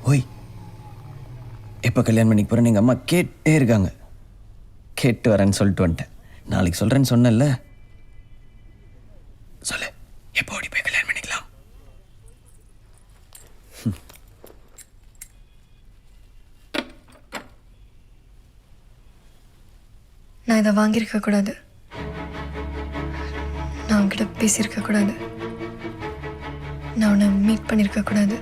ஓய், எப்போ கல்யாணம் பண்ணிக்க போகிறேன்னு எங்கள் அம்மா கேட்டே இருக்காங்க. கேட்டு வரேன்னு சொல்லிட்டு வந்துட்டேன். நாளைக்கு சொல்கிறேன்னு சொன்னேன்ல. சொல்லு, எப்போ ஓடி போய் கல்யாணம் பண்ணிக்கலாம்? நான் இதை வாங்கியிருக்க கூடாது. நான் உன்கிட்ட பேசியிருக்க கூடாது. நான் உன்னை மீட் பண்ணியிருக்க கூடாது.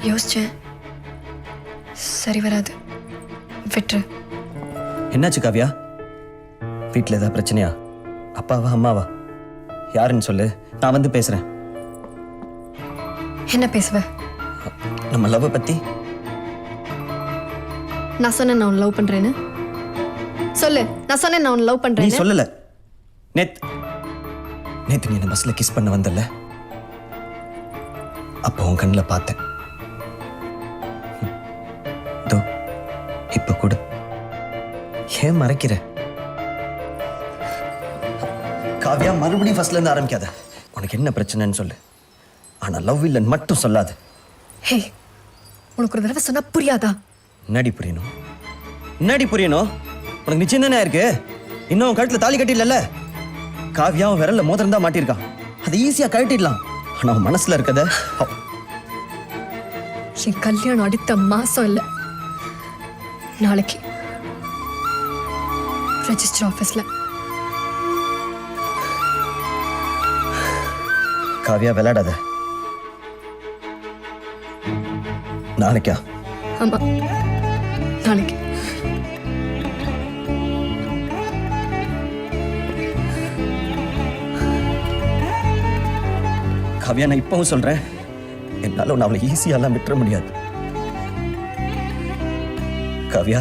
யோசிச்சேன், சரி வராது, விட்டுரு. என்னாச்சு காவியா? வீட்டில் ஏதாவது பிரச்சனையா? அப்பாவா அம்மாவா? யாருன்னு சொல்லு, நான் வந்து பேசுகிறேன். என்ன பேசுவ? நம்ம லவ் பற்றி. நான் சொன்னேன் நான் உன்னை லவ் பண்றேன்னு. சொல்லு, நான் சொன்னேன் நான் உன்னை லவ் நீ பண்றேன்னு. சொல்லல. நேத்து நீ என்ன பஸ்ல கிஸ் பண்ண வந்தல்ல, அப்போ உன் கண்ணில் பார்த்தேன். தோ இப்ப கூட ஏன் மறைக்கிற? காவியா, மறுபடியும் ஃபர்ஸ்ட்ல இருந்து ஆரம்பிக்காத. உனக்கு என்ன பிரச்சனைன்னு சொல்லு, ஆனா லவ் இல்லைன்னு மட்டும் சொல்லாது. ஹே, உனக்கு ஒரு தடவை சொன்னா புரியாதா? என்னடி புரியணும்? என்னடி புரியணும்? உனக்கு நிச்சயம் தானே இருக்கு. இன்னும் உன் கழுத்துல தாலி கட்டிடல. காவியா அவன் விரல்ல மோதிரம் தான் மாட்டிருக்கான். அது ஈஸியா கழட்டிடலாம். ஆனா அவன் மனசுல இருக்கத. என் கல்யாணம் அடுத்த மாசம் இல்ல, நாளைக்கு ரெஜிஸ்டர் ஆபீஸ்ல. காவியா, விளையாடாத. நாளைக்கா? ஆமா, நாளைக்கு. காவியா, நான் இப்பவும் சொல்றேன், என்னால உன்னை அவளை ஈஸியாலாம் விட்டுற முடியாது. காவியா,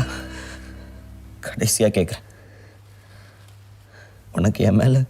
கடைசியா கேட்கிறேன், உனக்கு என் மேல